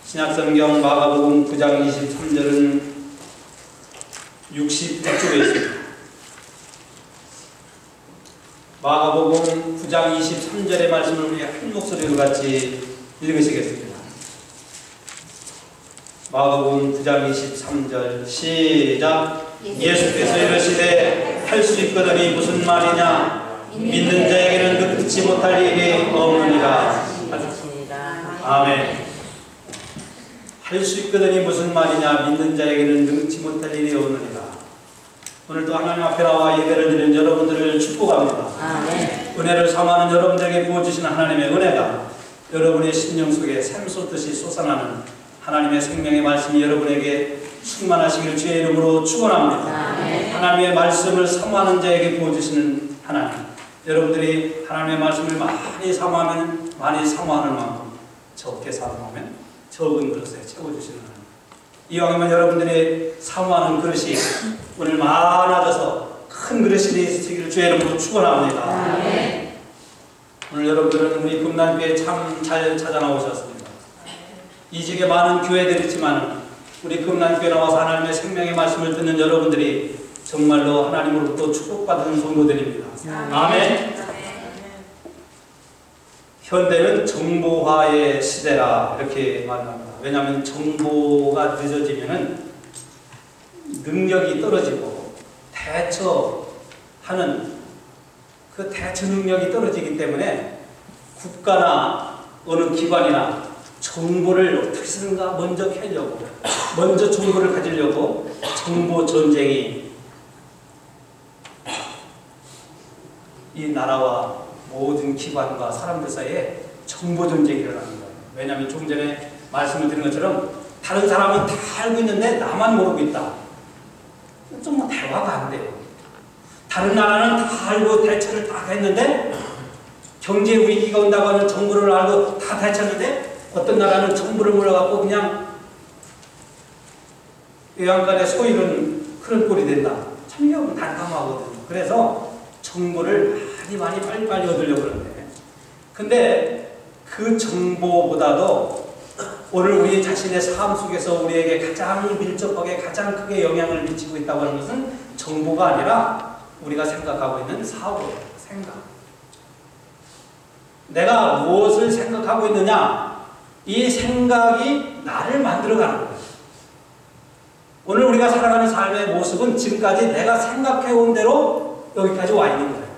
신약성경 마가복음 9장 23절은 69쪽에 있습니다. 마가복음 9장 23절의 말씀을 우리 한 목소리로 같이 읽으시겠습니다. 마가복음 9장 23절 시작. 예수께서 이르시되 할 수 있거든이 무슨 말이냐, 믿는 자에게는 듣지 못할 일이 없느니라. 아멘. 할 수 있거든이 무슨 말이냐, 믿는 자에게는 능치 못할 일이 없느니라. 오늘도 하나님 앞에 나와 예배를 드리는 여러분들을 축복합니다. 아멘. 은혜를 삼하는 여러분들에게 부어주신 하나님의 은혜가 여러분의 심령 속에 샘솟듯이 솟아나는 하나님의 생명의 말씀이 여러분에게 충만하시길 주의 이름으로 축원합니다. 아멘. 하나님의 말씀을 사모하는 자에게 부어주시는 하나님, 여러분들이 하나님의 말씀을 많이 사모하면 많이 사모하는 만큼, 적게 사모하면 적은 그릇에 채워주시는 하나님, 이왕이면 여러분들이 사모하는 그릇이 오늘 많아져서 큰 그릇이 되시기를 주의 이름으로 축원합니다. 아멘. 오늘 여러분들은 우리 금난교회에 참 잘 찾아 나오셨습니다. 이 지역에 많은 교회들이 있지만 우리 금난교회에 나와서 하나님의 생명의 말씀을 듣는 여러분들이 정말로 하나님으로부터 축복받은 성도들입니다. 아멘. 현대는 정보화의 시대라 이렇게 말합니다. 왜냐하면 정보가 늦어지면 능력이 떨어지고 대처하는 그 대처 능력이 떨어지기 때문에 국가나 어느 기관이나 정보를 어떻게든가 먼저 캐려고, 먼저 정보를 가지려고 정보 전쟁이 이 나라와 모든 기관과 사람들 사이에 정보 전쟁이 일어나는 거예요. 왜냐하면 조금 전에 말씀을 드린 것처럼 다른 사람은 다 알고 있는데 나만 모르고 있다. 좀 대화가 안 돼요. 다른 나라는 다 알고 대처를 다 했는데, 경제 위기가 온다고 하는 정보를 알고 다 대처했는데 어떤 나라는 정보를 몰라갖고 그냥 외양간에 소일은 그런 꼴이 된다. 참 이거 난감하거든요. 그래서 정보를 많이 빨리빨리 얻으려고 그러는데, 근데 그 정보보다도 오늘 우리 자신의 삶 속에서 우리에게 가장 밀접하게 가장 크게 영향을 미치고 있다고 하는 것은 정보가 아니라 우리가 생각하고 있는 사고예요. 생각. 내가 무엇을 생각하고 있느냐, 이 생각이 나를 만들어가는 거예요. 오늘 우리가 살아가는 삶의 모습은 지금까지 내가 생각해온 대로 여기까지 와 있는 거예요.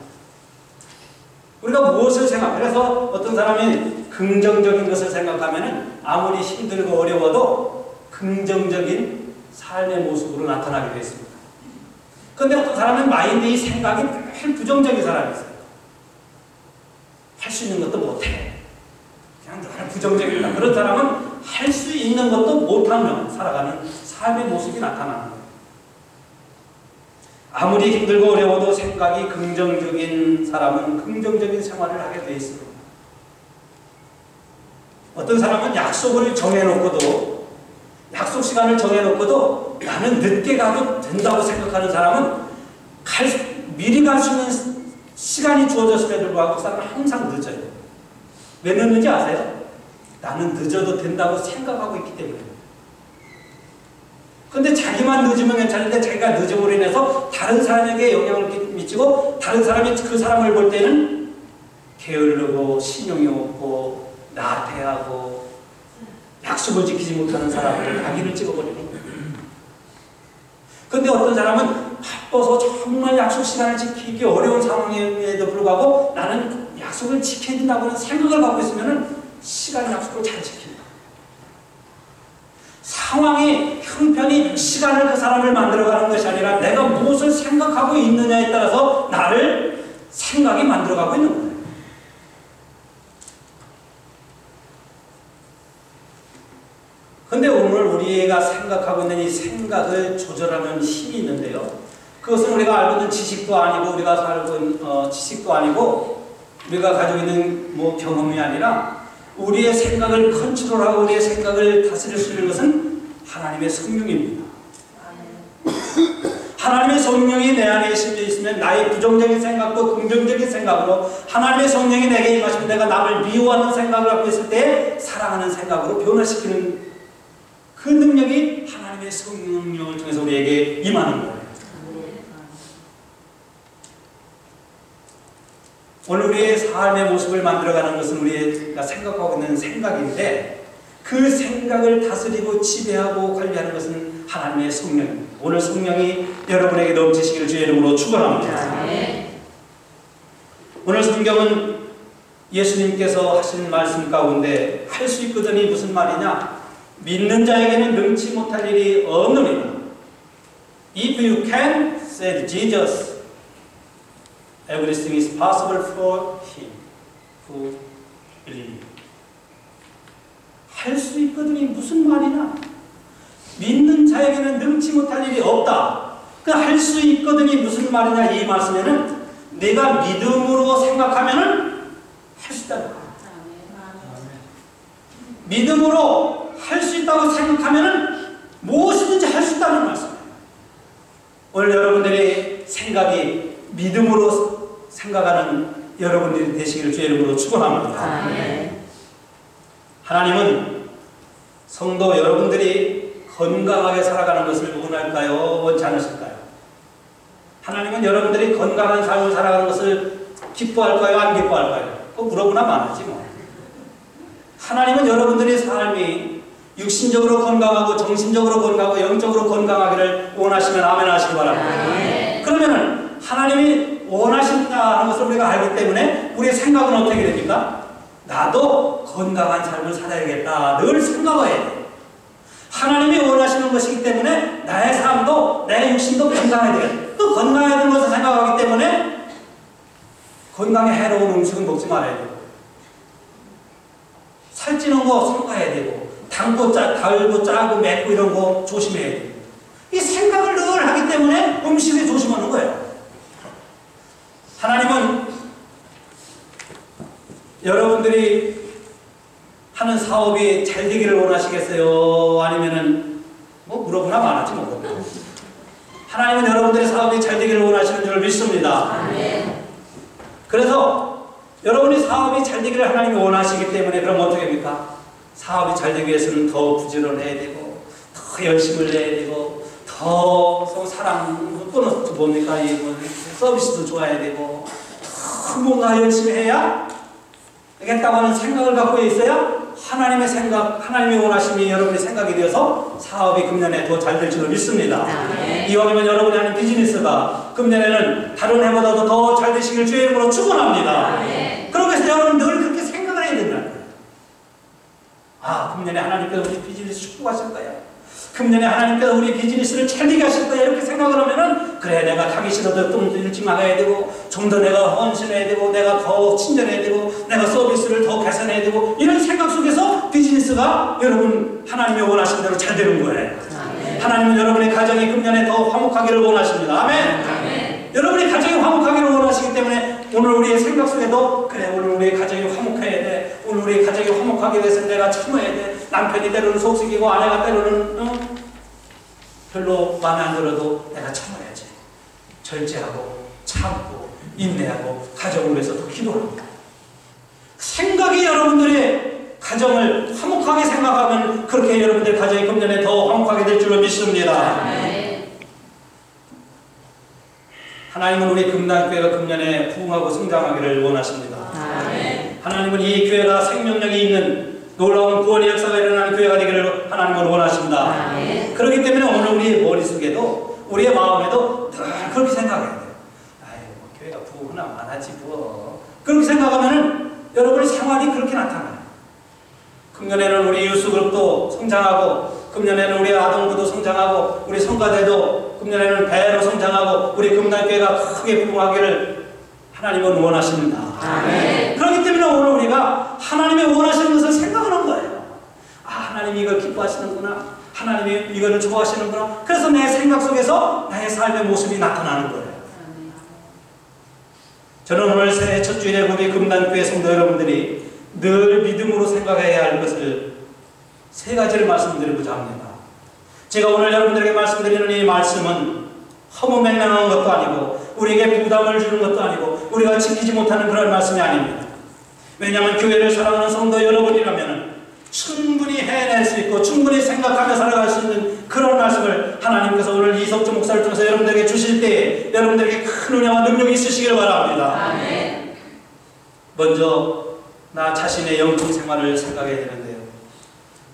우리가 무엇을 그래서 어떤 사람이 긍정적인 것을 생각하면 아무리 힘들고 어려워도 긍정적인 삶의 모습으로 나타나게 되어 있습니다. 그런데 어떤 사람은 마인드의 생각이 늘 부정적인 사람이 있어요. 할 수 있는 것도 못해. 그냥 늘 부정적이다. 그런 사람은 할 수 있는 것도 못하며 살아가는 삶의 모습이 나타나는 거예요. 아무리 힘들고 어려워도 생각이 긍정적인 사람은 긍정적인 생활을 하게 되어 있습니다. 어떤 사람은 약속을 정해놓고도, 약속 시간을 정해놓고도 나는 늦게 가도 된다고 생각하는 사람은 미리 갈 수 있는 시간이 주어졌음에도 불구하고 그 사람은 항상 늦어요. 왜 늦는지 아세요? 나는 늦어도 된다고 생각하고 있기 때문에. 근데 자기만 늦으면 괜찮은데 자기가 늦음으로 인해서 다른 사람에게 영향을 미치고 다른 사람이 그 사람을 볼 때는 게으르고 신용이 없고 나태하고 약속을 지키지 못하는 사람을 자기를 찍어버리는 거예요. 근데 어떤 사람은 바빠서 정말 약속 시간을 지키기 어려운 상황에도 불구하고 나는 약속을 지켜야 된다고 하는 생각을 갖고 있으면 시간 약속을 잘 지킵니다. 상황이 형편이 시간을 그 사람을 만들어가는 것이 아니라 내가 무엇을 생각하고 있느냐에 따라서 나를 생각이 만들어가고 있는 거예요. 그런데 오늘 우리가 생각하고 있는 이 생각을 조절하는 힘이 있는데요. 그것은 우리가 알고 있는 지식도 아니고 우리가 살고 있는 지식도 아니고 우리가 가지고 있는 경험이 아니라 우리의 생각을 컨트롤하고 우리의 생각을 다스릴 수 있는 것은 하나님의 성령입니다. 하나님의 성령이 내 안에 심려 있으면 나의 부정적인 생각도 긍정적인 생각으로, 하나님의 성령이 내게 임하시면 내가 남을 미워하는 생각을 갖고 있을 때 사랑하는 생각으로 변화시키는 그 능력이 하나님의 성령을 통해서 우리에게 임하는 거예요. 오늘 우리의 삶의 모습을 만들어가는 것은 우리가 생각하고 있는 생각인데, 그 생각을 다스리고 지배하고 관리하는 것은 하나님의 성령입니다. 오늘 성령이 여러분에게 넘치시기를 주의 이름으로 축원합니다. 오늘 성경은 예수님께서 하신 말씀 가운데 할 수 있거든이 무슨 말이냐? 믿는 자에게는 능치 못할 일이 없느니라. If you can, said Jesus, everything is possible for him who believes. 할 수 있거든이 무슨 말이냐? 믿는 자에게는 능치 못할 일이 없다. 그 할 수 있거든이 무슨 말이냐? 이 말씀에는 내가 믿음으로 생각하면은 할 수 있다는 거야. 믿음으로 할 수 있다고 생각하면은 무엇이든지 할 수 있다는 말씀이에요. 오늘 여러분들의 생각이 믿음으로 생각하는 여러분들이 되시기를 주의 이름으로 축원합니다. 하나님은 성도 여러분들이 건강하게 살아가는 것을 원할까요? 원치 않으실까요? 하나님은 여러분들이 건강한 삶을 살아가는 것을 기뻐할까요? 안 기뻐할까요? 그거 물어보나 마나지 뭐. 하나님은 여러분들의 삶이 육신적으로 건강하고 정신적으로 건강하고 영적으로 건강하기를 원하시면 아멘 하시기 바랍니다. 그러면은 하나님이 원하신다 하는 것을 우리가 알기 때문에 우리의 생각은 어떻게 됩니까? 나도 건강한 삶을 살아야겠다. 늘 생각해야 돼. 하나님이 원하시는 것이기 때문에 나의 삶도 내 육신도 건강해야 돼. 또 건강해야 되는 것을 생각하기 때문에 건강에 해로운 음식은 먹지 말아야 되고, 살찌는 거 삼가해야 되고, 달고 짜고 맵고 이런 거 조심해야 되고, 이 생각을 늘 하기 때문에 음식에 조심하는 거예요. 하나님은 여러분들이 하는 사업이 잘 되기를 원하시겠어요? 아니면은 뭐 물어보나 마나지 뭐. 하나님은 여러분들의 사업이 잘 되기를 원하시는 줄 믿습니다. 그래서 여러분의 사업이 잘 되기를 하나님이 원하시기 때문에 그럼 어떻게 합니까? 사업이 잘 되기 위해서는 더 부지런해야 되고, 더 열심을 내야 되고, 더 사랑, 또 뭡니까? 이 서비스도 좋아야 되고, 더 뭔가 열심히 해야 되겠다고 하는 생각을 갖고 있어야 하나님의 생각, 하나님의 원하심이 여러분의 생각이 되어서 사업이 금년에 더 잘 될 줄 믿습니다. 이왕이면 여러분이 하는 비즈니스가 금년에는 다른 해보다도 더 잘 되시길 주의 이름으로 축원합니다. 그러기 위해서 여러분 늘 그렇게 생각을 해야 된다는 거예요. 아, 금년에 하나님께서 우리 비즈니스 축복하실 거야. 금년에 하나님께서 우리 비즈니스를 잘 되게 하실 거야. 이렇게 생각을 하면은, 그래, 내가 가기 싫어도 좀 일찍 나가야 되고, 좀 더 내가 헌신해야 되고, 내가 더 친절해야 되고, 내가 서비스를 더 개선해야 되고, 이런 생각 속에서 비즈니스가 여러분 하나님이 원하신 대로 잘 되는 거예요. 하나님은 여러분의 가정이 금년에 더 화목하기를 원하십니다. 아멘. 여러분의 가정이 화목하기를 원하시기 때문에 오늘 우리의 생각 속에도, 그래, 오늘 우리의 가정이 화목해야 돼. 오늘 우리의 가정이 화목하기 위해서 내가 참아야 돼. 남편이 때로는 속삭이고 아내가 때로는 별로 마음에 안 들어도 내가 참아야지. 절제하고 참고 인내하고 가정을 위해서 더 기도합니다. 생각이 여러분들의 가정을 화목하게 생각하면 그렇게 여러분들 가정이 금년에 더 화목하게 될 줄로 믿습니다. 하나님은 우리 금단교회가 금년에 부흥하고 성장하기를 원하십니다. 하나님은 이 교회가 생명력이 있는 놀라운 구원의 역사가 일어나는 교회가 되기를 하나님은 원하십니다. 그렇기 때문에 오늘 우리의 머릿속에도 우리의 마음에도 늘 그렇게 생각해야 돼요. 아이고, 교회가 부흥하나 많아지 뭐. 그렇게 생각하면은 여러분의 생활이 그렇게 나타나요. 금년에는 우리 유스그룹도 성장하고, 금년에는 우리 아동부도 성장하고, 우리 성가대도 금년에는 배로 성장하고, 우리 금단교회가 크게 부흥하기를 하나님은 원하십니다. 그렇기 때문에 오늘 우리가 하나님의 원하시는 것을 생각하는 거예요. 아, 하나님이 이걸 기뻐하시는구나. 하나님이 이거를 좋아하시는구나. 그래서 내 생각 속에서 나의 삶의 모습이 나타나는 거예요. 저는 오늘 새해 첫 주일에 우리 금단교회 성도 여러분들이 늘 믿음으로 생각해야 할 것을 세 가지를 말씀드리고자 합니다. 제가 오늘 여러분들에게 말씀드리는 이 말씀은 허무맹랑한 것도 아니고 우리에게 부담을 주는 것도 아니고 우리가 지키지 못하는 그런 말씀이 아닙니다. 왜냐하면 교회를 사랑하는 성도 여러분이라면 충분히 충분히 해낼 수 있고 충분히 생각하며 살아갈 수 있는 그런 말씀을 하나님께서 오늘 이석주 목사를 통해서 여러분들에게 주실 때 여러분들에게 큰 은혜와 능력이 있으시길 바랍니다. 아멘. 먼저 나 자신의 영적 생활을 생각해야 되는데요.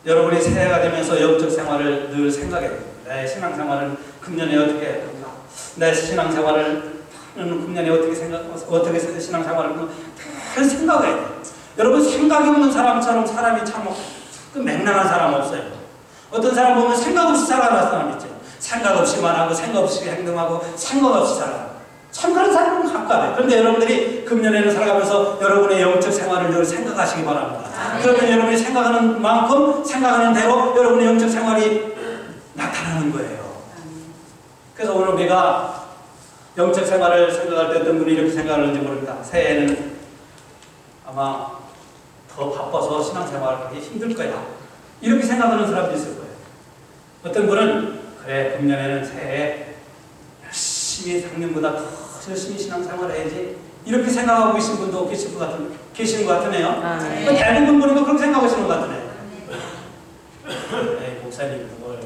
여러분이 새해가 되면서 영적 생활을 늘 생각해야 됩니다. 내 신앙생활은 금년에 어떻게 할 건가? 내 신앙생활을 금년에 어떻게 신앙생활을 늘 생각해야 돼요. 여러분 생각이 없는 사람처럼 사람이 참 맹랑한 사람 없어요. 어떤 사람 보면 생각 없이 살아가는 사람 있죠. 생각 없이 말하고 생각 없이 행동하고 생각 없이 살아가는 참 그런 사람은 가까워요. 그런데 여러분들이 금년에는 살아가면서 여러분의 영적 생활을 늘 생각하시기 바랍니다. 그러면 여러분이 생각하는 만큼 생각하는 대로 여러분의 영적 생활이 나타나는 거예요. 그래서 오늘 우리가 영적 생활을 생각할 때 어떤 분이 이렇게 생각하는지 모릅니다. 새해에는 아마 더 바빠서 신앙생활을 하기 힘들 거야. 이렇게 생각하는 사람도 있을 거예요. 어떤 분은 그래 금년에는 새해에 열심히 작년보다 더 열심히 신앙생활을 해야지 이렇게 생각하고 계신 분도 계시는 것 같으네요. 대부분 보니까 그렇게 생각하시는 것 같으네요. 에이 목사님 그걸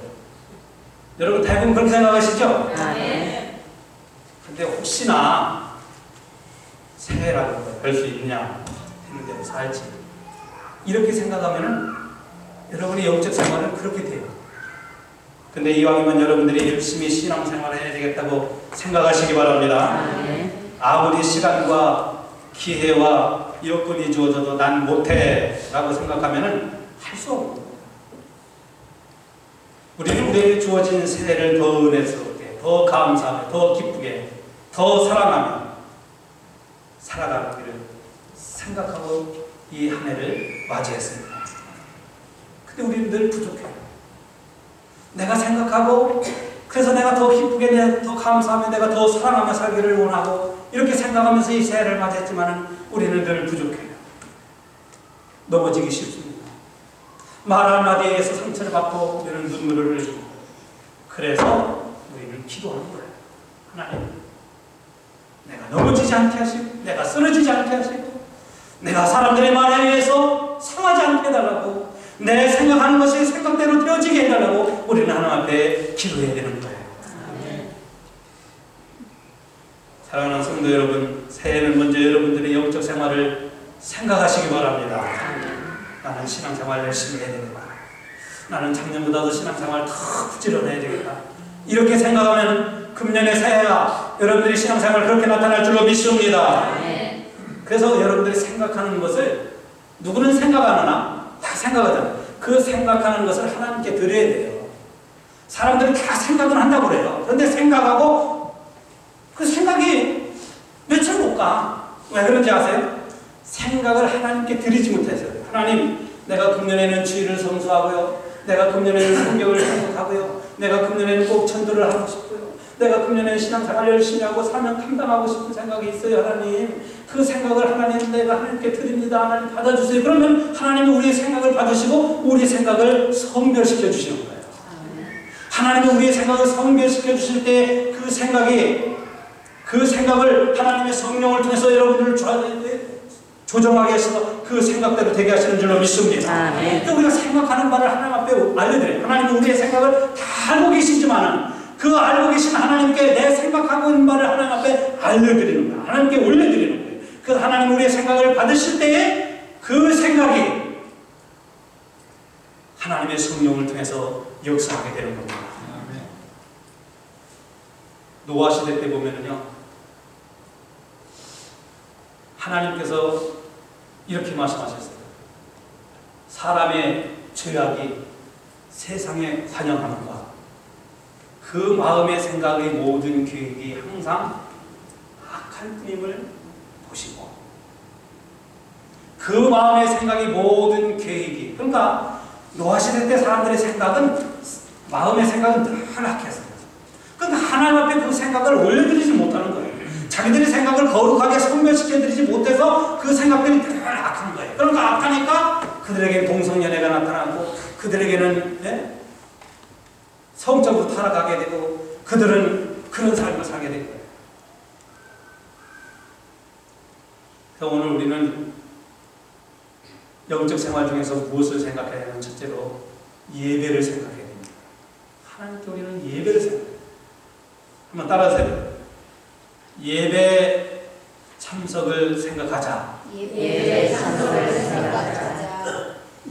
여러분 대부분 그렇게 생각하시죠? 근데 혹시나 새해라고 별 수 있냐 했는데 살지 이렇게 생각하면은 여러분의 영적 생활은 그렇게 돼요. 근데 이왕이면 여러분들이 열심히 신앙생활을 해야 되겠다고 생각하시기 바랍니다. 아무리 시간과 기회와 여건이 주어져도 난 못해 라고 생각하면은 할 수 없는 거예요. 우리는 우리에게 주어진 새해를 더 은혜스럽게, 더 감사하며, 더 기쁘게, 더 사랑하며 살아가기를 생각하고 이 한 해를 맞이했습니다. 근데 우리는 늘 부족해요. 내가 생각하고 그래서 내가 더 기쁘게, 내가 더 감사하며, 내가 더 사랑하며 살기를 원하고 이렇게 생각하면서 이 새해를 맞이했지만 우리는 늘 부족해요. 넘어지기 쉽습니다. 말 한마디에서 상처를 받고 우리는 눈물을 흘리고 그래서 우리는 기도하는 거예요. 하나님, 내가 넘어지지 않게 하시고 내가 쓰러지지 않게 하시고 내가 사람들의 말에 의해서 상하지 않게 해달라고 내 생각하는 것이 생각대로 되어지게 해달라고 우리는 하나님 앞에 기도해야 되는 거예요. 사랑하는 성도 여러분, 새해는 먼저 여러분들의 영적 생활을 생각하시기 바랍니다. 나는 신앙생활 열심히 해야 되겠다. 나는 작년보다도 신앙생활 더 부지런해야 되겠다. 이렇게 생각하면 금년의 새해가 여러분들의 신앙생활 그렇게 나타날 줄로 믿습니다. 그래서 여러분들이 생각하는 것을 누구는 생각 안 하나? 다 생각하잖아요. 그 생각하는 것을 하나님께 드려야 돼요. 사람들이 다 생각은 한다고 그래요. 그런데 생각하고 그 생각이 며칠 못 가. 왜 그런지 아세요? 생각을 하나님께 드리지 못해서요. 하나님, 내가 금년에는 주의를 성수하고요. 내가 금년에는 성경을 생각하고요. 내가 금년에는 꼭 전도를 하고 싶고요. 내가 금년에는 신앙생활 열심히 하고 사명 감당하고 싶은 생각이 있어요. 하나님, 그 생각을 하나님 내가 하나님께 드립니다. 하나님 받아주세요. 그러면 하나님이 우리의 생각을 받으시고 우리의 생각을 성별시켜 주시는 거예요. 하나님이 우리의 생각을 성별시켜 주실 때 그 생각을 하나님의 성령을 통해서 여러분들을 조정하게 해서 그 생각대로 되게 하시는 줄로 믿습니다. 그러니까 우리가 생각하는 바를 하나님 앞에 알려드려요. 하나님은 우리의 생각을 다 알고 계시지만 그 알고 계신 하나님께 내 생각하고 있는 바를 하나님 앞에 알려드리는 거예요. 하나님께 올려드리는 거예요. 그래서 하나님 우리의 생각을 받으실 때에 그 생각이 하나님의 성령을 통해서 역사하게 되는 겁니다. 노아 시대 때 보면은요, 하나님께서 이렇게 말씀하셨어요. 사람의 죄악이 세상에 환영하는가? 그 마음의 생각의 모든 계획이 항상 악할 뿐임을 보시고 그 마음의 생각이 모든 계획이 그러니까 노아 시대 때 사람들의 생각은 마음의 생각은 늘 악했어요. 그러니까 하나님 앞에 그 생각을 올려드리지 못하는 거예요. 자기들의 생각을 거룩하게 성별시켜드리지 못해서 그 생각들이 늘 악한 거예요. 그러니까 악하니까 그들에게 동성연애가 나타나고 그들에게는 성적으로 타락하게 되고 그들은 그런 삶을 살게 된 거예요. 그래서 오늘 우리는 영적 생활 중에서 무엇을 생각해야 하냐면 첫째로 예배를 생각해야 됩니다. 하나님께 우리는 예배를 생각해야 됩니다. 한번 따라하세요. 예배 참석을 생각하자. 예배 참석을 생각하자.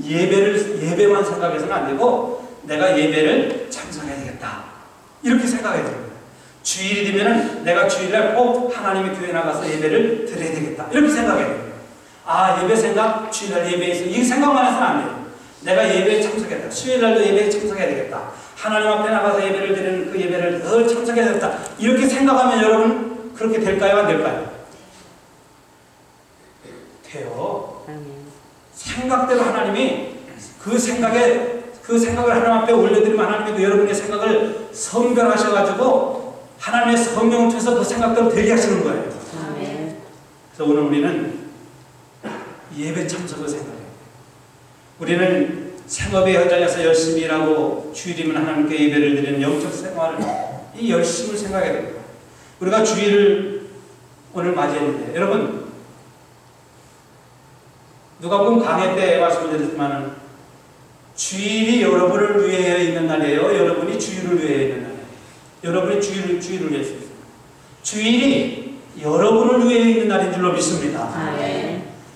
예배만 생각해서는 안 되고 내가 예배를 참석해야 되겠다. 이렇게 생각해야 됩니다. 주일이 되면은 내가 주일날 꼭 하나님의 교회 나가서 예배를 드려야 되겠다. 이렇게 생각해야 됩니다. 아, 예배 생각, 주일날 예배에 있어. 이 생각만 해서는 안 돼요. 내가 예배에 참석해야 돼. 수요일날도 예배에 참석해야 되겠다. 하나님 앞에 나가서 예배를 드리는 그 예배를 늘 참석해야 되겠다. 이렇게 생각하면 여러분 그렇게 될까요? 안 될까요? 돼요. 생각대로 하나님이 그 생각을 하나님 앞에 올려드리면 하나님이 그 여러분의 생각을 선별하셔가지고 하나님의 성령을 통해서 그 생각대로 되게 하시는 거예요. 그래서 오늘 우리는 예배 참석을 생각해요. 우리는 생업에 현장에서 열심히 일하고 주일이면 하나님께 예배를 드리는 영적 생활을 이 열심을 생각해야 됩니다. 우리가 주일을 오늘 맞이했는데 여러분 누가복음 강해 때 말씀을 드렸지만 주일이 여러분을 위해 있는 날이에요. 여러분이 주일을 위해 있는 날이에요. 여러분이 주일을 위해 있어요. 주일이 여러분을 위해 있는 날인 줄로 믿습니다.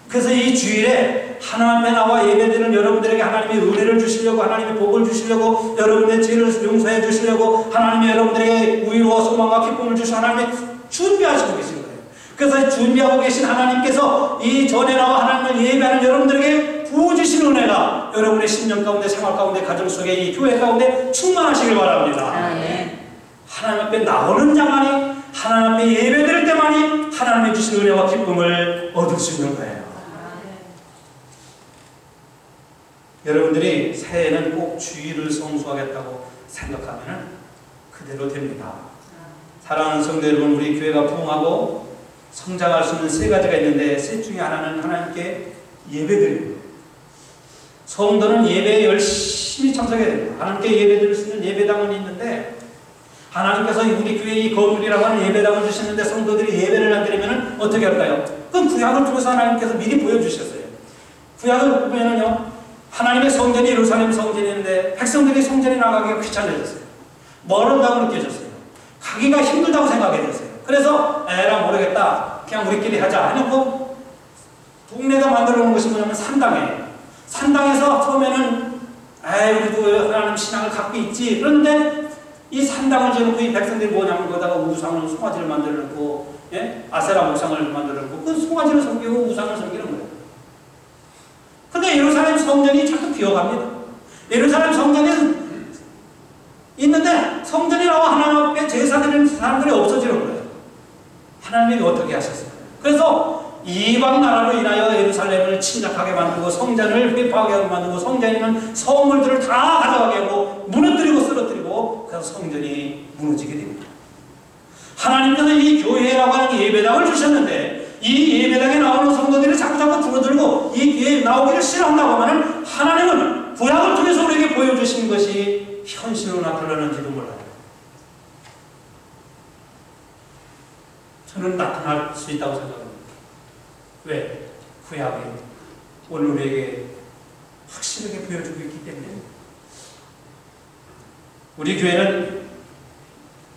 그래서 이 주일에 하나님 앞에 나와 예배드리는 여러분들에게 하나님의 은혜를 주시려고 하나님의 복을 주시려고 여러분의 죄를 용서해 주시려고 하나님이 여러분들에게 우유와 소망과 기쁨을 주시고 하나님이 준비하시고 계신 거예요. 그래서 준비하고 계신 하나님께서 이 전에 나와 하나님을 예배하는 여러분들에게 부어주신 은혜가 여러분의 심령 가운데 생활 가운데 가정 속에 이 교회 가운데 충만하시길 바랍니다. 하나님 앞에 나오는 자만이 하나님 앞에 예배드릴 때만이 하나님이 주신 은혜와 기쁨을 얻을 수 있는 거예요. 여러분들이 새해에는 꼭 주일을 성수하겠다고 생각하면 그대로 됩니다. 사랑하는 성도 여러분, 우리 교회가 부흥하고 성장할 수 있는 세 가지가 있는데 셋 중에 하나는 하나님께 예배드리는 거예요. 성도는 예배에 열심히 참석해야 됩니다. 하나님께 예배드릴 수 있는 예배당은 있는데 하나님께서 우리 교회 이 건물이라고 하는 예배당을 주셨는데 성도들이 예배를 안 드리면 어떻게 할까요? 그건 구약을 통해서 하나님께서 미리 보여주셨어요. 구약을 보면은요 하나님의 성전이 예루살렘 성전인데 백성들이 성전에 나가기가 귀찮아졌어요. 멀었다고 느껴졌어요. 가기가 힘들다고 생각해졌어요. 그래서 에라 모르겠다. 그냥 우리끼리 하자 해놓고 동네가 만들어 놓은 것이 뭐냐면 산당이에요. 산당에서 처음에는 우리도 하나님 신앙을 갖고 있지. 그런데 이 산당을 지어놓고 이 백성들이 뭐냐면 거기다가 우상을 송아지를 만들어 놓고 아세라 우상을 만들어 놓고 그 송아지를 섬기고 우상을 섬기는 거예요. 근데 예루살렘 성전이 자꾸 비어갑니다. 예루살렘 성전이 있는데 성전이 나와 하나님 앞에 제사 드리는 사람들이 없어지는 거예요. 하나님이 어떻게 하셨어요? 그래서 이방 나라로 인하여 예루살렘을 침략하게 만들고 성전을 회파하게 만들고 성전에 있는 성물들을 다 가져가게 하고 무너뜨리고 쓰러뜨리고 그래서 성전이 무너지게 됩니다. 하나님께서 이 교회라고 하는 예배당을 주셨는데 이 예배당에 나오는 성도들이 자꾸 줄어들고 이 교회에 나오기를 싫어한다고 하면 하나님은 구약을 통해서 우리에게 보여주신 것이 현실로 나타나는지도 몰라요. 저는 나타날 수 있다고 생각합니다. 왜? 구약이 오늘 우리에게 확실하게 보여주고 있기 때문에. 우리 교회는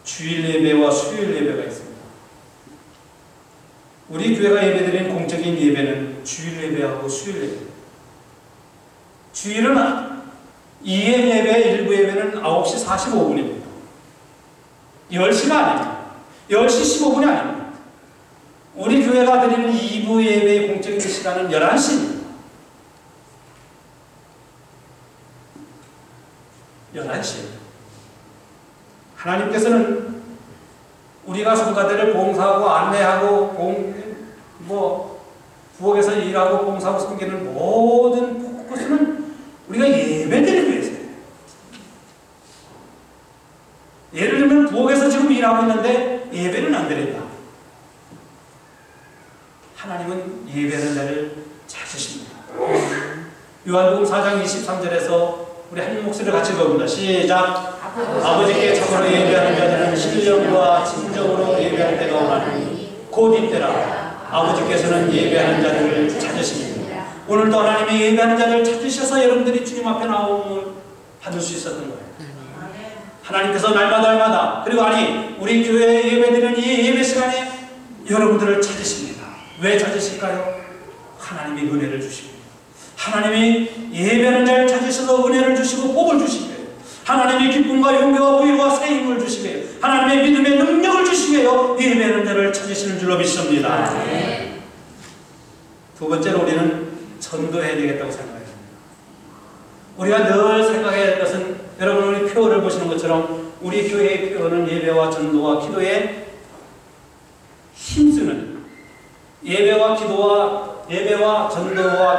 주일 예배와 수요일 예배가 있습니다. 우리 교회가 예배드리는 공적인 예배는 주일 예배하고 수요일 예배. 주일은 EM 예배, 일부 예배는 9시 45분입니다. 10시가 아닙니다. 10시 15분이 아닙니다. 우리 교회가 드리는 2부 예배의 공적인 시간은 11시입니다. 11시입니다. 하나님께서는 우리가 성가대를 봉사하고 안내하고 부엌에서 일하고 봉사하고 섬기는 모든 포커스는 우리가 예배드리기 위해서예요. 예를 들면 부엌에서 지금 일하고 있는데 예배는 안 드린다. 하나님은 예배하는 자를 찾으십니다. 요한복음 4장 23절에서 우리 한 목소리를 같이 읽어봅니다. 시작. 아버지께 참으로 예배하는 자들은 신령과 진정으로 예배할 때가 오나니 곧 이때라. 아버지께서는 예배하는 자들을 찾으십니다. 오늘도 하나님의 예배하는 자를 찾으셔서 여러분들이 주님 앞에 나옴을 받을 수 있었던 거예요. 하나님께서 날마다 그리고 우리 교회에 예배드리는 이 예배 시간에 여러분들을 찾으십니다. 왜 찾으실까요? 하나님이 은혜를 주십니다. 하나님이 예배하는 자를 찾으셔서 은혜를 주시고 복을 주시고요. 하나님의 기쁨과 용기와 부유와 새 힘을 주시고요. 하나님의 믿음의 능력을 주시고요. 예배하는 자를 찾으시는 줄로 믿습니다. 두 번째로 우리는 전도해야 되겠다고 생각합니다. 우리가 늘 생각해야 할 것은 여러분 우리 표를 보시는 것처럼 우리 교회의 표는 예배와 전도와 기도에 힘쓰는 예배와 전도와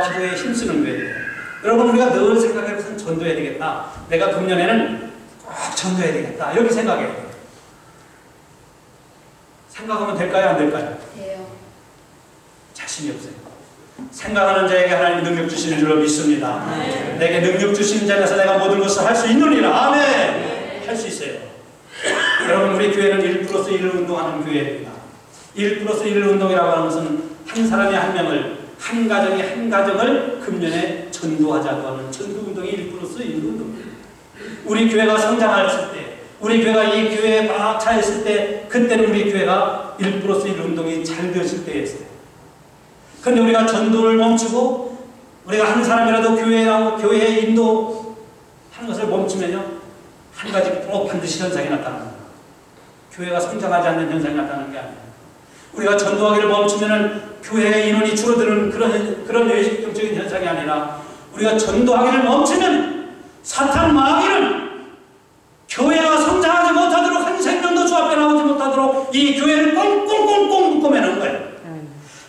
기도에 힘쓰는 교회예요. 여러분 우리가 늘 생각할 것은 전도해야 되겠다. 내가 금년에는 꼭 전도해야 되겠다. 이렇게 생각해요. 생각하면 될까요? 안 될까요? 돼요. 자신이 없어요. 생각하는 자에게 하나님이 능력 주시는 줄로 믿습니다. 내게 능력 주시는 자에서 내가 모든 것을 할 수 있느니라. 아멘. 할 수 있어요. 여러분 우리 교회는 1+1 운동하는 교회입니다. 1+1 운동이라고 하는 것은 한 사람이 한 명을 한 가정이 한 가정을 금년에 전도하자고 하는 전도 운동이 1+1 운동입니다. 우리 교회가 성장했을 때 우리 교회가 이 교회에 막 차있을 때 그때는 우리 교회가 1+1 운동이 잘 되었을 때였어요. 그런데 우리가 전도를 멈추고 우리가 한 사람이라도 교회에 인도하는 것을 멈추면요 한 가지 꼭 반드시 현상이 나타납니다. 교회가 성장하지 않는 현상이 나타나는 게 아니에요. 우리가 전도하기를 멈추면은 교회의 인원이 줄어드는 그런 외식적인 현상이 아니라 우리가 전도하기를 멈추면 사탄 마귀는 교회가 성장하지 못하도록 한 생명도 주 앞에 나오지 못하도록 이 교회를 꽁꽁꽁꽁 묶어매는 거예요.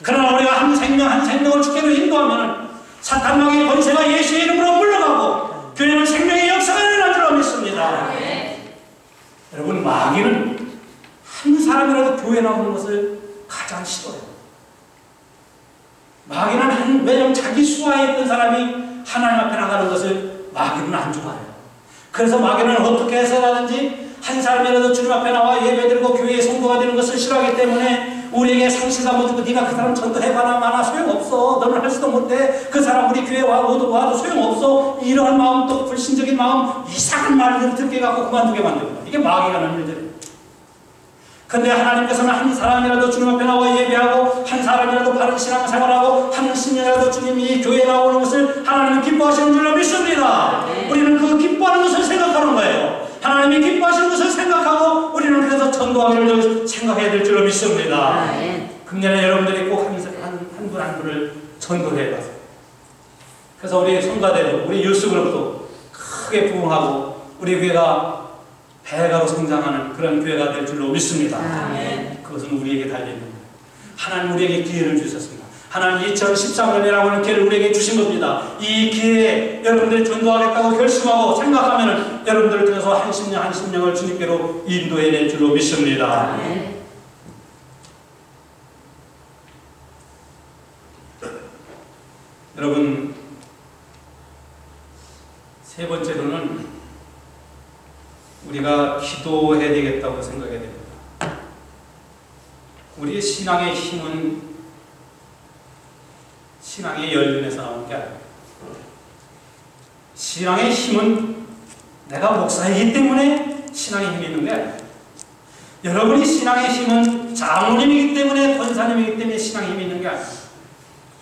그러나 우리가 한 생명을 주께로 인도하면 사탄 마귀의 권세가 예수의 이름으로 물러가고 교회는 생명의 역사가 일어날 줄로 믿습니다. 여러분 마귀는 한 사람이라도 교회 나오는 것을 가장 싫어해요. 마귀는 왜냐하면 자기 수하에 있던 사람이 하나님 앞에 나가는 것을 마귀는 안 좋아해요. 그래서 마귀는 어떻게 해서라든지 한 사람이라도 주님 앞에 나와 예배드리고 교회의 성도가 되는 것을 싫어하기 때문에 우리에게 상시가 묻고 네가 그 사람 전도해봐나 마나 소용없어. 너는 할 수도 못해. 그 사람 우리 교회에 와도 소용없어. 이러한 마음 또 불신적인 마음 이상한 말들을 듣게 갖고 그만두게 만듭니다. 이게 마귀가 하는 일들이에요. 근데 하나님께서는 한 사람이라도 주님 앞에 나와 예배하고 한 사람이라도 바른 신앙생활하고 한 신령이라도 주님이 교회에 나오는 것을 하나님은 기뻐하시는 줄로 믿습니다. 우리는 그 기뻐하는 것을 생각하는 거예요. 하나님이 기뻐하시는 것을 생각하고 우리는 그래서 전도하기를 생각해야 될 줄로 믿습니다. 금년에 여러분들이 꼭 한 분 한 분을 전도해 가세요. 그래서 우리 성가대도 우리 유스그룹도 크게 부흥하고 우리 교회가 배가로 성장하는 그런 교회가 될 줄로 믿습니다. 그것은 우리에게 달려있는 거예요. 하나님 우리에게 기회를 주셨습니다. 하나님 2013년이라고 하는 기회를 우리에게 주신 겁니다. 이 기회에 여러분들이 전도하겠다고 결심하고 생각하면 여러분들을 통해서 한 심령을 주님께로 인도해낼 줄로 믿습니다. 여러분 세 번째로는 우리가 기도해야 되겠다고 생각해야 됩니다. 우리의 신앙의 힘은 신앙의 연륜에서 나오는 게 아니에요. 신앙의 힘은 내가 목사이기 때문에 신앙의 힘이 있는 게 아니에요. 여러분이 신앙의 힘은 장로님이기 때문에 권사님이기 때문에 신앙의 힘이 있는 게 아니에요.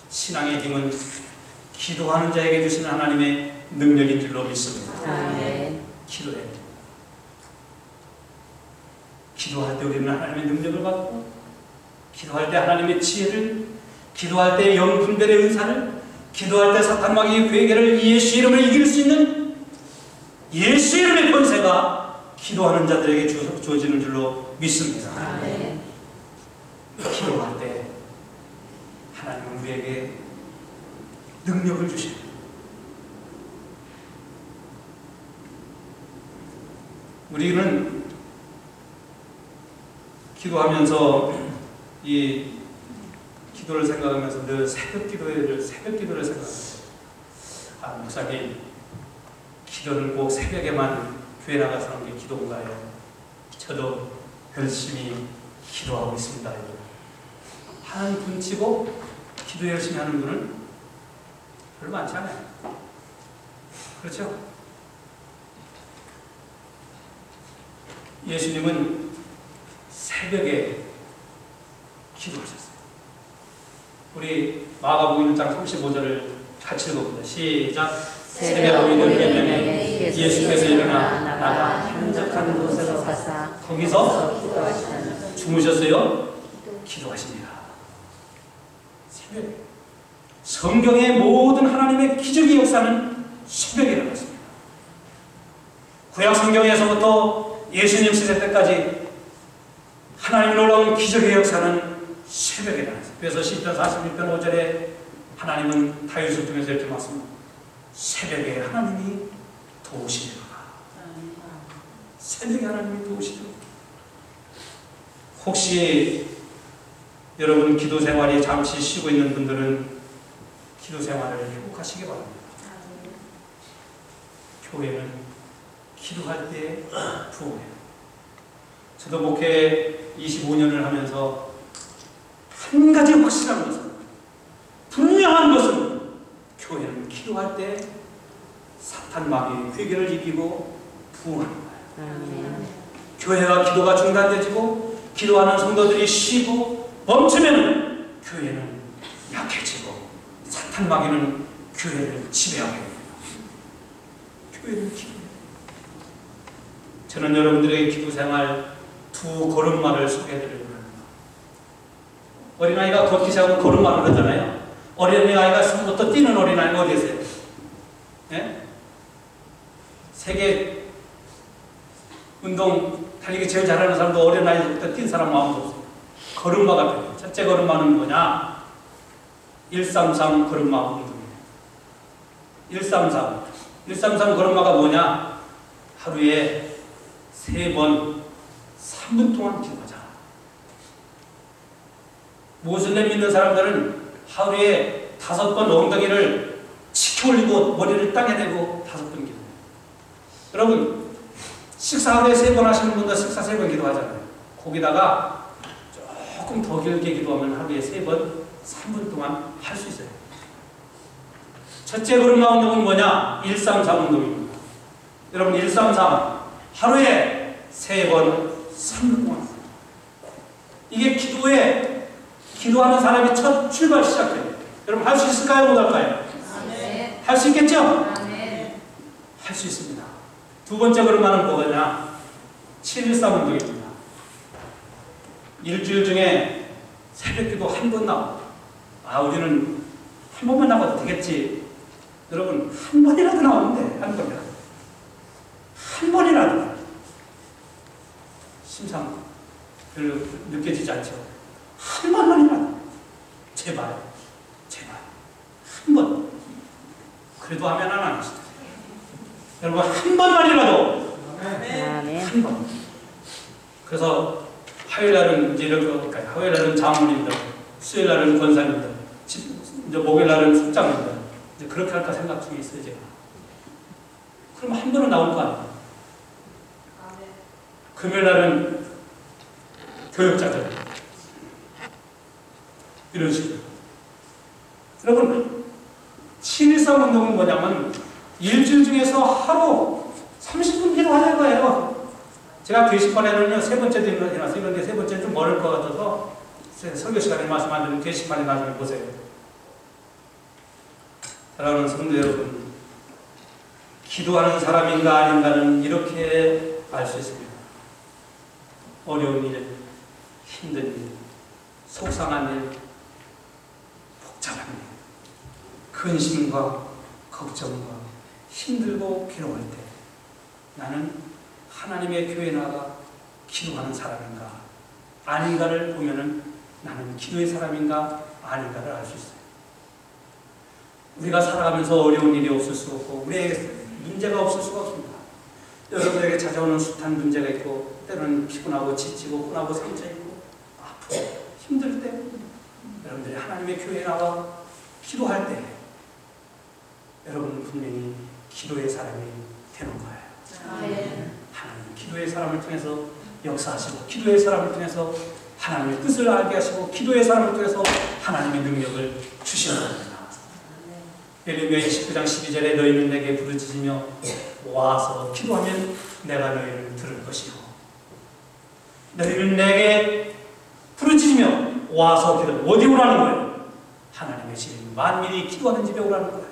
신앙의 힘은 기도하는 자에게 주시는 하나님의 능력인 줄로 믿습니다. 기도해야 돼요. 기도할 때 우리는 하나님의 능력을 받고 기도할 때 하나님의 지혜를 기도할 때 영분별의 은사를 기도할 때 사탄 마귀의 괴계를 예수 이름으로 이길 수 있는 예수 이름의 권세가 기도하는 자들에게 주어지는 줄로 믿습니다. 기도할 때 하나님은 우리에게 능력을 주십니다. 우리는 기도하면서 이 기도를 생각하면서 늘 새벽 기도를 생각합니다. 목사님, 기도는 꼭 새벽에만 교회 나가서 하는 게 기도인가요? 저도 열심히 기도하고 있습니다. 하는 분 치고 기도 열심히 하는 분은 별로 많지 않아요. 그렇죠? 예수님은 새벽에 기도하셨어요. 우리 마가복음 1장 35절을 같이 읽어보자. 시작. 새벽 이르려면 예수께서 일어나 나가 한적한 곳으로 가사 거기서 기도하시는 주무셨어요? 기도하십니다. 새벽에. 성경의 모든 하나님의 기적의 역사는 새벽에 일어났습니다. 구약 성경에서부터 예수님 시대 때까지 하나님의 놀라운 기적의 역사는 새벽에 일어났습니다. 그래서 시편 46편 5절에 하나님은 다윗을 통해서 이렇게 말씀합니다. 새벽에 하나님이 도우시리로다. 새벽에 하나님이 도우시리로다. 혹시 여러분 기도 생활이 잠시 쉬고 있는 분들은 기도 생활을 회복하시기 바랍니다. 교회는 기도할 때 부흥해요. 저도 목회 25년을 하면서 한 가지 확실한 것은, 분명한 것은 교회는 기도할 때 사탄 마귀의 회개를 이기고 부흥하는 거예요. 교회와 기도가 중단되지고 기도하는 성도들이 쉬고 멈추면 교회는 약해지고 사탄 마귀는 교회를 지배하게 됩니다. 교회는 기도해요. 저는 여러분들에게 기도 생활 두 걸음마를 소개해드리려고 합니다. 어린아이가 걷기 시작하면 걸음마를 하잖아요. 어린아이가 처음부터 뛰는 어린아이가 어디 있어요? 네? 세계 운동 달리기 제일 잘하는 사람도 어린아이부터 뛴 사람 아무도 없어요. 걸음마가 필요해요. 첫째 걸음마는 뭐냐? 133 걸음마 운동이에요. 133 걸음마가 뭐냐? 하루에 3번 3분 동안 기도하자. 모슬렘 믿는 사람들은 하루에 5번 엉덩이를 치켜 올리고 머리를 땅에 대고 5번 기도해요. 여러분, 식사 하루에 3번 하시는 분들 식사 3번 기도하잖아요. 거기다가 조금 더 길게 기도하면 하루에 3번 3분 동안 할 수 있어요. 첫째 걸음마 운동은 뭐냐? 133 운동입니다. 여러분, 133 하루에 3번 3분 동안. 이게 기도하는 사람이 첫 출발 시작해요. 여러분, 할 수 있을까요? 못 할까요? 네. 할 수 있겠죠? 네. 할 수 있습니다. 두 번째 걸음마는 뭐냐? 713 운동입니다. 일주일 중에 새벽기도 한 번 나와. 우리는 한 번만 나와도 되겠지. 여러분, 한 번이라도 나오면 돼. 한 번이라도. 한 번이라도. 심상 별로 느껴지지 않죠? 한 번만이라도. 제발. 한 번. 그래도 하면 안 하시죠. 여러분, 한 번만이라도. 한 번. 그래서 화요일날은 이제 이렇게 할까요? 화요일날은 장모님들, 수요일날은 권사님들, 이제 목요일날은 숙장님들. 이제 그렇게 할까 생각 중에 있어요, 제가. 그럼 한 번은 나올 거 아니에요? 금요일날은 교육자들. 이런 식으로. 여러분, 713 운동은 뭐냐면 일주일 중에서 하루 30분 기도하는 거예요. 제가 게시판에는요, 3번째도 해놨어요. 그런데 3번째는 좀 멀을 것 같아서 설교 시간에 말씀 안 드리면 게시판에 나중에 보세요. 사랑하는 성도 여러분, 기도하는 사람인가 아닌가는 이렇게 알 수 있습니다. 어려운 일, 힘든 일, 속상한 일, 복잡한 일, 근심과 걱정과 힘들고 괴로울 때 나는 하나님의 교회에 나가 기도하는 사람인가 아닌가를 보면은 나는 기도의 사람인가 아닌가를 알 수 있어요. 우리가 살아가면서 어려운 일이 없을 수 없고 우리에게 문제가 없을 수가 없습니다. 여러분에게 찾아오는 숱한 문제가 있고 때로는 피곤하고 지치고 혼하고 상처있고 아프고 힘들 때 여러분들이 하나님의 교회에 나와 기도할 때 여러분은 분명히 기도의 사람이 되는 거예요. 하나님 기도의 사람을 통해서 역사하시고 기도의 사람을 통해서 하나님의 뜻을 알게 하시고 기도의 사람을 통해서 하나님의 능력을 주시는 겁니다. 예레미야 29장 12절에 너희는 내게 부르짖으며 와서 기도하면 내가 너희를 들을 것이요. 너희는 내게 부르짖으며 와서 기도. 어디 오라는 거예요? 하나님의 집, 만민이 기도하는 집에 오라는 거예요.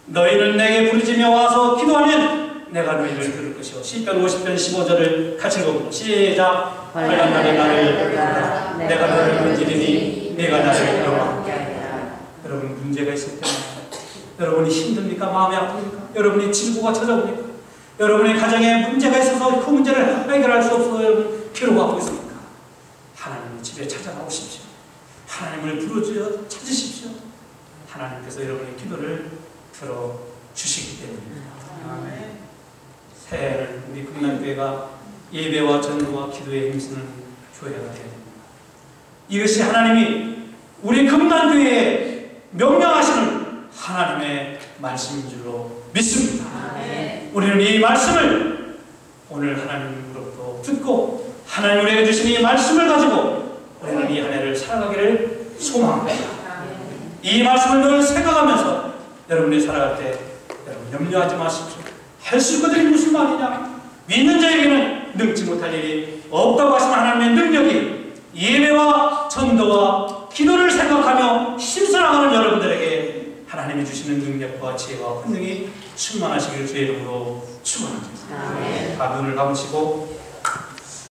너희는 내게 부르짖으며 와서 기도하면 내가 너희를 들을 것이요. 시편 50편 15절을 같이 읽어보자. 시작. 환난 날에 나를 부르라. 내가 너를 건지리니 내가 나를 영화롭게 하리라. 여러분 문제가 있을 때마다 여러분이 힘듭니까? 마음이 아픕니까? 여러분이 질고가 찾아오니까? 여러분의 가정에 문제가 있어서 그 문제를 해결할 수 없어서 여러분 괴로워하고 있습니까? 하나님의 집에 찾아나오십시오. 하나님을 부르짖어 찾으십시오. 하나님께서 여러분의 기도를 들어주시기 때문입니다. 새해에는 우리 금난교회가 예배와 전도와 기도에 힘쓰는 교회가 되어야 됩니다. 이것이 하나님이 우리 금난교회에 명령하시는 하나님의 말씀인 줄로 믿습니다. 우리는 이 말씀을 오늘 하나님으로부터 듣고 하나님 우리에게 주신 이 말씀을 가지고 우리는 이 한 해를 살아가기를 소망합니다. 이 말씀을 늘 생각하면서 여러분이 살아갈 때 여러분 염려하지 마십시오. 할 수 있거든이 무슨 말이냐? 믿는 자에게는 능지 못할 일이 없다고 하신 하나님의 능력이 예배와 전도와 기도를 생각하며 힘써나가는 여러분들에게 하나님이 주시는 능력과 지혜와 권능이 충만하시기를 주의 이름으로 축원합니다. 다 눈을 감으시고